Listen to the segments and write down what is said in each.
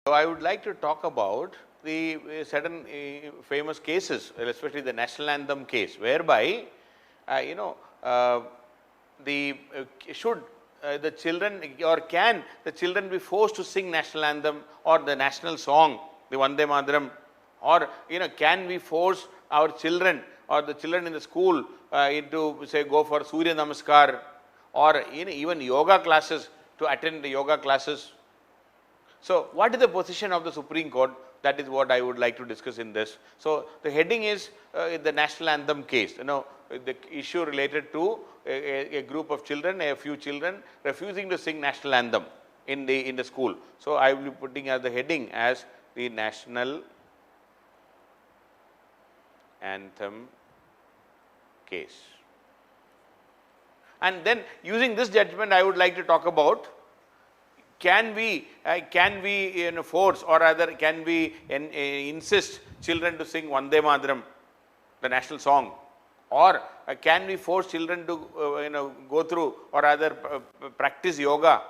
So I would like to talk about the certain famous cases, especially the national anthem case, whereby the should the children or can the children be forced to sing national anthem or the national song, the Vande Mataram, or can we force our children or the children in the school into say go for Surya Namaskar or even yoga classes, to attend the yoga classes. So what is the position of the Supreme Court? That is what I would like to discuss in this. So the heading is the national anthem case. The issue related to a group of children, a few children refusing to sing national anthem in the school. So I will be putting as the heading as the national anthem case. And then using this judgment, I would like to talk about, can we force, or rather can we insist children to sing Vande Mataram, the national song, or can we force children to go through or rather practice yoga,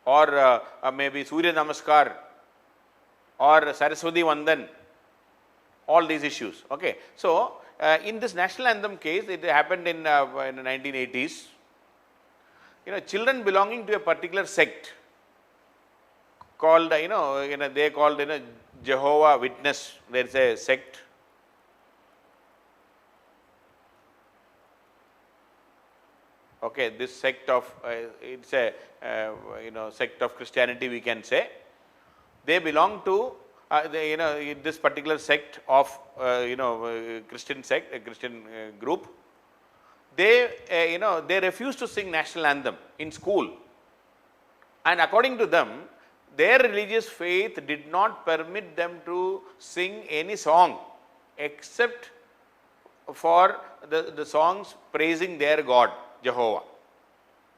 or maybe Surya Namaskar or Saraswati Vandan, all these issues. Okay. So in this national anthem case, it happened in the 1980s. Children belonging to a particular sect called, they called Jehovah Witness. There is a sect. Okay, this sect of it's a sect of Christianity, we can say. They belong to this particular sect of Christian sect, a Christian group. They they refuse to sing national anthem in school, and according to them, their religious faith did not permit them to sing any song except for the songs praising their God, Jehovah.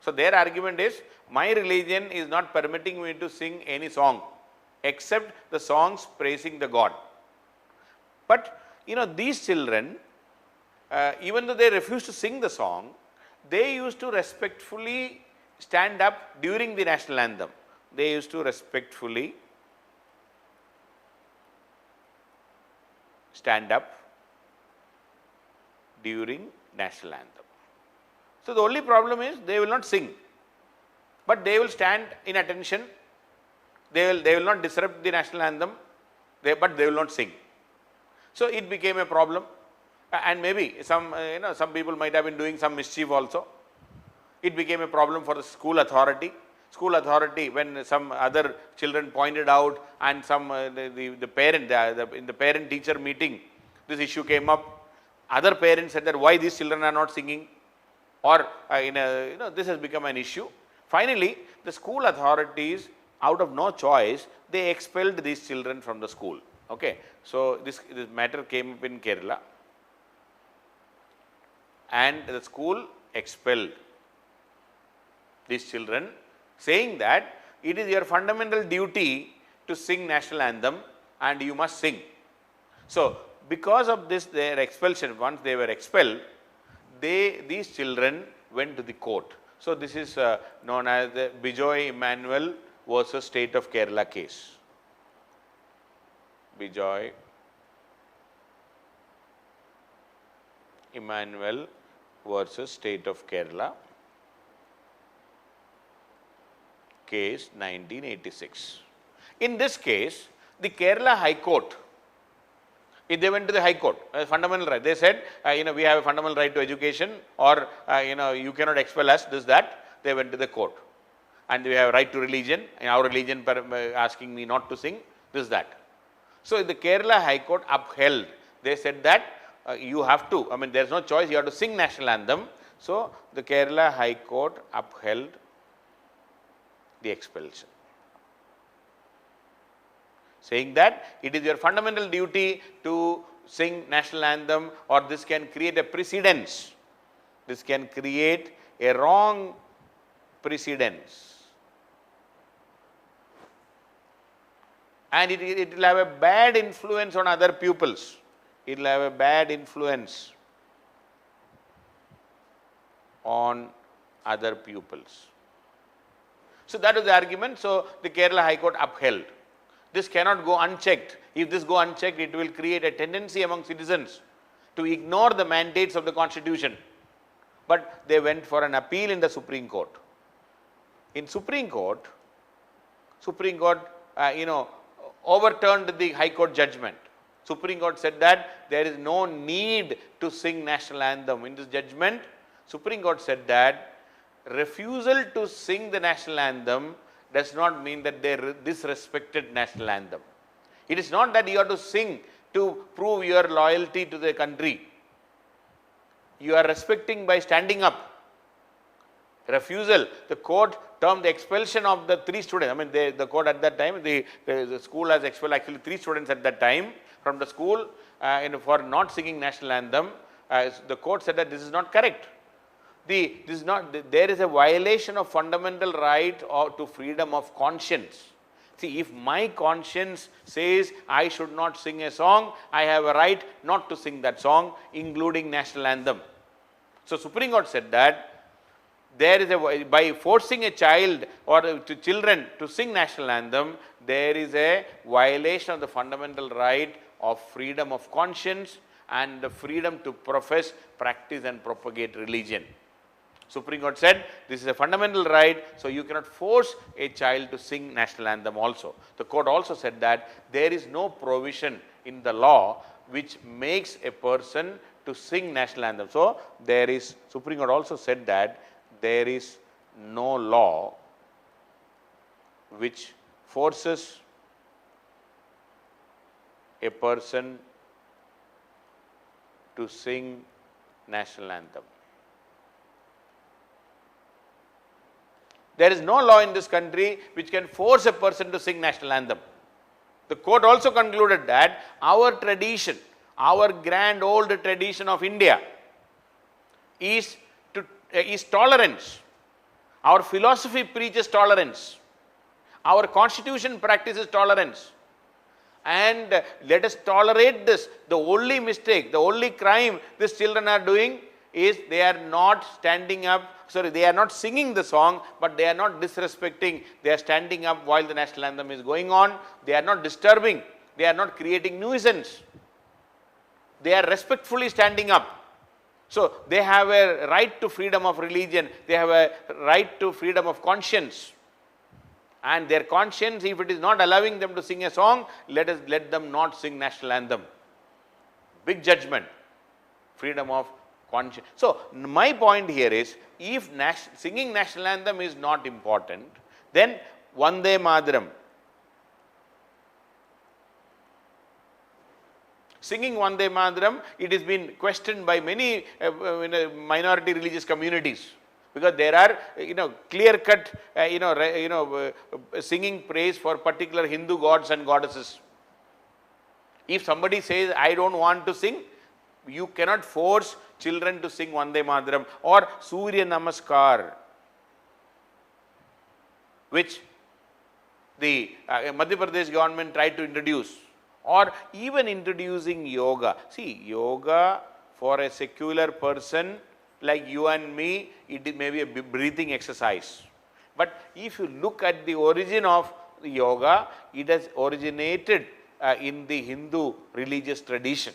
So their argument is, my religion is not permitting me to sing any song except the songs praising the God. But these children, even though they refused to sing the song, they used to respectfully stand up during the national anthem. They used to respectfully stand up during national anthem. So the only problem is they will not sing, but they will stand in attention. They will not disrupt the national anthem, but they will not sing. So it became a problem, and maybe some people might have been doing some mischief also. It became a problem for the school authority. School authority, when some other children pointed out, and some the parent in the parent teacher meeting, this issue came up. Other parents said that why these children are not singing, or this has become an issue. Finally, the school authorities, out of no choice, they expelled these children from the school. Okay, so this matter came up in Kerala, and the school expelled these children, saying that it is your fundamental duty to sing national anthem and you must sing. So because of this, their expulsion, once they were expelled, these children went to the court. So this is known as the Bijoy Emmanuel versus State of Kerala case. Bijoy Emmanuel versus State of Kerala, case 1986. In this case, the Kerala High Court, they went to the High Court, fundamental right. They said, we have a fundamental right to education, or you cannot expel us, this, that. They went to the court, and we have a right to religion, and our religion asking me not to sing, this, that. So the Kerala High Court upheld. They said that you have to, there is no choice, you have to sing national anthem. So the Kerala High Court upheld the expulsion, saying that it is your fundamental duty to sing national anthem, or this can create a precedence. This can create a wrong precedence, and it will have a bad influence on other pupils. It will have a bad influence on other pupils. So that was the argument. So the Kerala High Court upheld. This cannot go unchecked. If this go unchecked, it will create a tendency among citizens to ignore the mandates of the Constitution. But they went for an appeal in the Supreme Court. In Supreme Court, overturned the High Court judgment. Supreme Court said that there is no need to sing national anthem. In this judgment, Supreme Court said that refusal to sing the national anthem does not mean that they disrespected national anthem. It is not that you have to sing to prove your loyalty to the country. You are respecting by standing up. Refusal, the court termed the expulsion of the 3 students. I mean, the court at that time, the school has expelled actually 3 students at that time from the school for not singing national anthem. The court said that this is not correct. There is a violation of fundamental right to freedom of conscience. See, if my conscience says I should not sing a song, I have a right not to sing that song, including national anthem. So Supreme Court said that there is by forcing a child or to children to sing national anthem, there is a violation of the fundamental right of freedom of conscience and the freedom to profess, practice and propagate religion. Supreme Court said this is a fundamental right, so you cannot force a child to sing national anthem also. The court also said that there is no provision in the law which makes a person to sing national anthem. So Supreme Court also said that there is no law which forces a person to sing national anthem. There is no law in this country which can force a person to sing national anthem. The court also concluded that our tradition, our grand old tradition of India is tolerance. Our philosophy preaches tolerance. Our constitution practices tolerance. And let us tolerate this. The only mistake, the only crime these children are doing is they are not standing up, they are not singing the song, but they are not disrespecting. They are standing up while the national anthem is going on. They are not disturbing. They are not creating nuisance. They are respectfully standing up. So they have a right to freedom of religion. They have a right to freedom of conscience. And their conscience, if it is not allowing them to sing a song, let them not sing national anthem. Big judgment. Freedom of conscience. So my point here is, if singing national anthem is not important, then Vande Mataram. Singing Vande Mataram, it has been questioned by many minority religious communities, because there are clear-cut singing praise for particular Hindu gods and goddesses. If somebody says, I don't want to sing, you cannot force children to sing Vande Mataram or Surya Namaskar, which the Madhya Pradesh government tried to introduce, or even introducing yoga. See, yoga for a secular person like you and me, it may be a breathing exercise. But if you look at the origin of the yoga, it has originated in the Hindu religious tradition.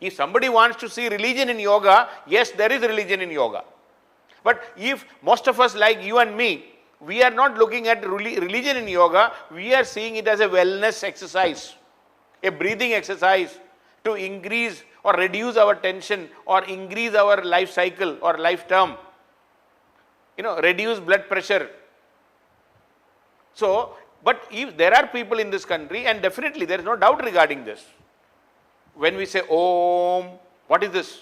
If somebody wants to see religion in yoga, yes, there is religion in yoga. But if most of us like you and me, we are not looking at religion in yoga, we are seeing it as a wellness exercise, a breathing exercise to increase or reduce our tension or increase our life cycle or life term, reduce blood pressure. So, but if there are people in this country, and definitely there is no doubt regarding this, when we say Om, what is this?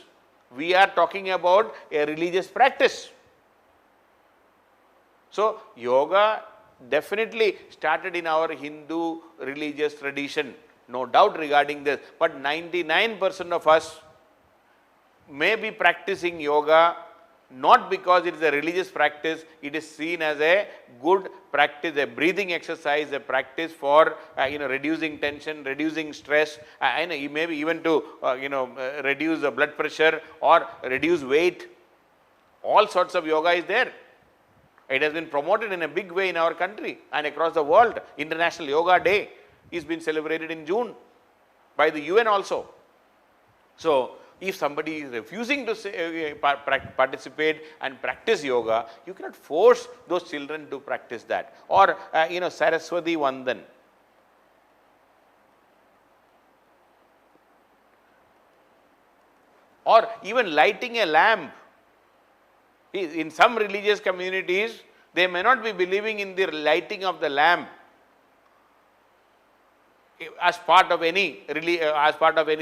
We are talking about a religious practice. So, yoga definitely started in our Hindu religious tradition, no doubt regarding this, but 99% of us may be practicing yoga not because it is a religious practice, it is seen as a good practice, a breathing exercise, a practice for reducing tension, reducing stress, and maybe even to reduce the blood pressure or reduce weight. All sorts of yoga is there. It has been promoted in a big way in our country and across the world. International Yoga Day. is been celebrated in June by the UN also. So, if somebody is refusing to say, participate and practice yoga, you cannot force those children to practice that. Or Saraswati Vandan. Or even lighting a lamp. In some religious communities, they may not be believing in the lighting of the lamp as part of any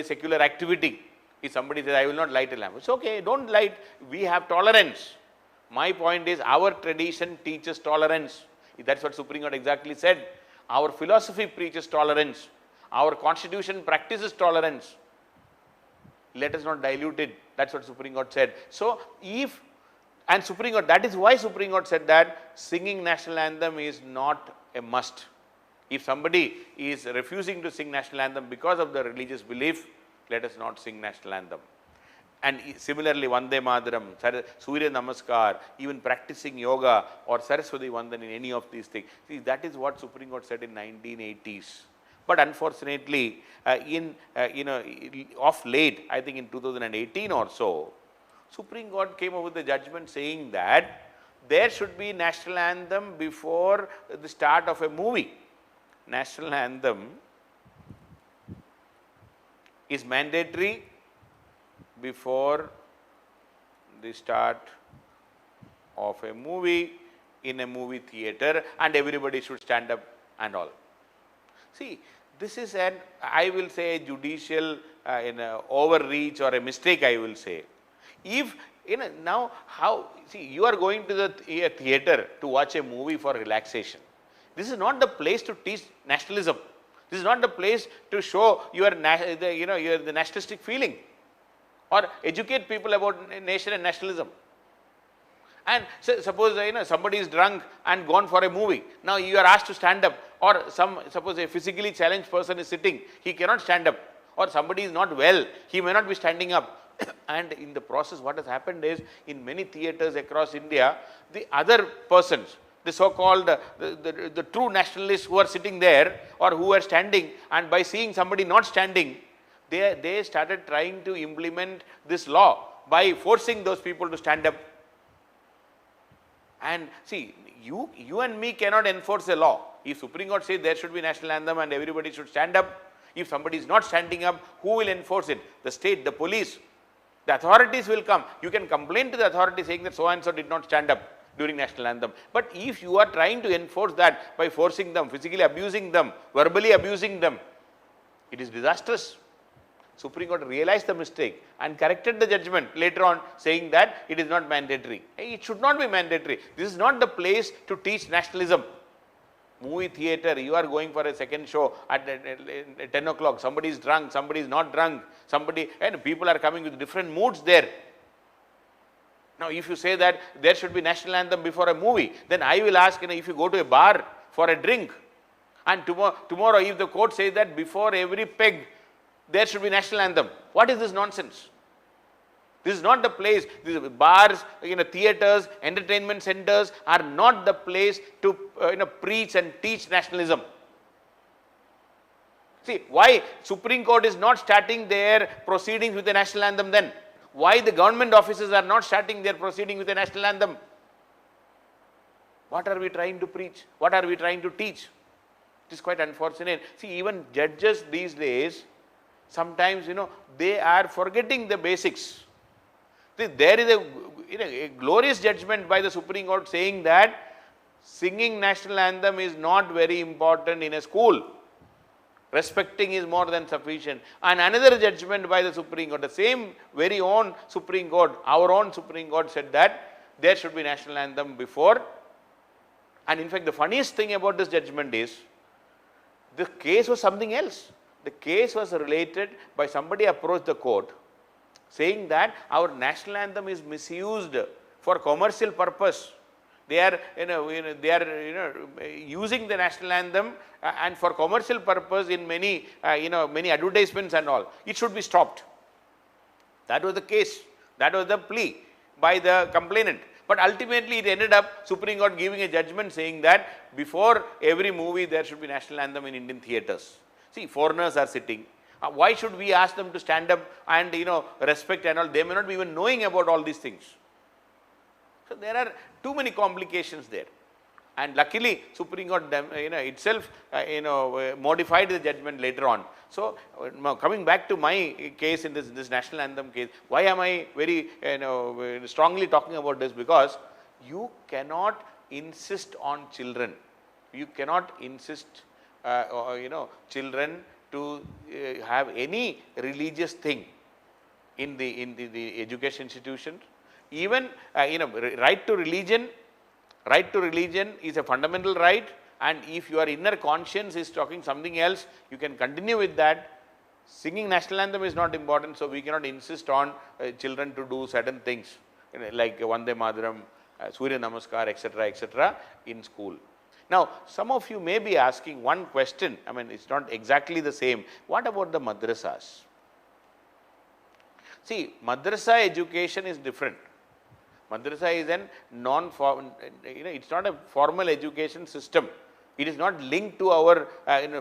secular activity. If somebody says, I will not light a lamp, it's okay, don't light. We have tolerance. My point is, our tradition teaches tolerance. That's what Supreme Court exactly said. Our philosophy preaches tolerance. Our constitution practices tolerance. Let us not dilute it. That's what Supreme Court said. So, Supreme Court, that is why Supreme Court said that singing national anthem is not a must. If somebody is refusing to sing national anthem because of the religious belief, let us not sing national anthem. And similarly, Vande Mataram, Surya Namaskar, even practicing yoga or Saraswati Vandan in any of these things. See, that is what Supreme Court said in 1980s. But unfortunately, of late, I think in 2018 or so, Supreme Court came up with a judgment saying that there should be national anthem before the start of a movie. National anthem is mandatory before the start of a movie in a movie theater, and everybody should stand up and all. See, this is I will say, a judicial overreach or a mistake, I will say. If now you are going to a theater to watch a movie for relaxation. This is not the place to teach nationalism. This is not the place to show your the nationalistic feeling or educate people about nation and nationalism. And suppose somebody is drunk and gone for a movie. Now you are asked to stand up, or suppose a physically challenged person is sitting, he cannot stand up, or somebody is not well, he may not be standing up. And in the process, what has happened is, in many theaters across India, the other persons, the so-called the true nationalists who are sitting there or who are standing, and by seeing somebody not standing, they started trying to implement this law by forcing those people to stand up. And see, you and me cannot enforce a law. If Supreme Court says there should be national anthem and everybody should stand up, if somebody is not standing up, who will enforce it? The state, the police, the authorities will come. You can complain to the authority saying that so and so did not stand up during national anthem. But if you are trying to enforce that by forcing them, physically abusing them, verbally abusing them, it is disastrous. Supreme Court realized the mistake and corrected the judgment later on, saying that it is not mandatory. It should not be mandatory. This is not the place to teach nationalism. Movie theater, you are going for a second show at 10 o'clock, somebody is drunk, somebody is not drunk, and people are coming with different moods there. Now, if you say that there should be national anthem before a movie, then I will ask, if you go to a bar for a drink, and tomorrow if the court says that before every peg there should be national anthem, what is this nonsense? This is not the place. These bars, theaters, entertainment centers are not the place to preach and teach nationalism. See, why Supreme Court is not starting their proceedings with the national anthem then? Why the government offices are not starting their proceeding with the national anthem? What are we trying to preach? What are we trying to teach? It is quite unfortunate. See, even judges these days, sometimes, they are forgetting the basics. See, there is a glorious judgment by the Supreme Court saying that singing national anthem is not very important in a school. Respecting is more than sufficient. And another judgment by the Supreme Court, the same very own Supreme Court, our own Supreme Court, said that there should be national anthem before. And in fact, the funniest thing about this judgment is, the case was something else. The case was related by somebody approached the court saying that our national anthem is misused for commercial purpose. They are, using the national anthem and for commercial purpose in many, many advertisements and all. It should be stopped. That was the case. That was the plea by the complainant. But ultimately it ended up Supreme Court giving a judgment saying that before every movie there should be national anthem in Indian theatres. See, foreigners are sitting. Why should we ask them to stand up and respect and all? They may not be even knowing about all these things. So there are too many complications there. And luckily Supreme Court itself modified the judgment later on. So coming back to my case in this national anthem case, why am I very strongly talking about this? Because you cannot insist on children. You cannot insist children to have any religious thing in the education institution. Even right to religion is a fundamental right, and if your inner conscience is talking something else, you can continue with that. Singing national anthem is not important, so we cannot insist on children to do certain things like Vande Mataram, Surya Namaskar, etc. in school. Now, some of you may be asking one question, I mean it's not exactly the same. What about the madrasas? See, madrasa education is different. Madrasa is a it's not a formal education system. It is not linked to our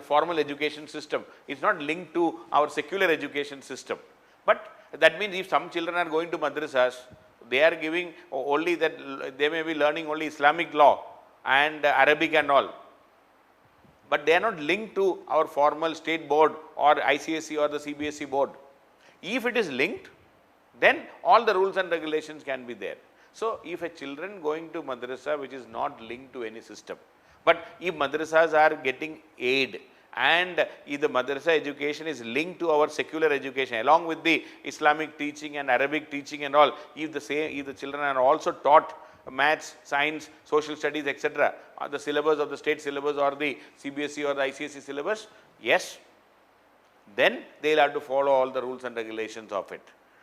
formal education system. It is not linked to our secular education system. But that means if some children are going to madrasas, they are giving only that, they may be learning only Islamic law and Arabic and all. But they are not linked to our formal state board or ICSE or the CBSE board. If it is linked, then all the rules and regulations can be there. So, if a children going to madrasa which is not linked to any system, but if madrasas are getting aid and if the madrasa education is linked to our secular education along with the Islamic teaching and Arabic teaching and all, if the children are also taught maths, science, social studies, etc., the syllabus of the state syllabus or the CBSE or the ICSE syllabus, yes, then they will have to follow all the rules and regulations of it.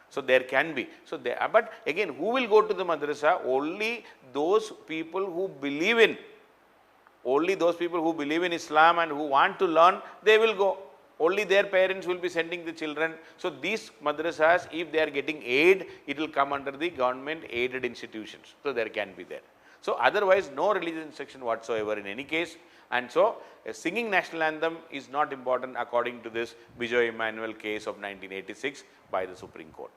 So there can be. So there, but again, who will go to the madrasa? Only those people who believe in, Islam and who want to learn, they will go. Only their parents will be sending the children. So these madrasas, if they are getting aid, it will come under the government aided institutions. So there can be there. So otherwise, no religious instruction whatsoever in any case. And so singing national anthem is not important according to this Bijoy Emmanuel case of 1986 by the Supreme Court.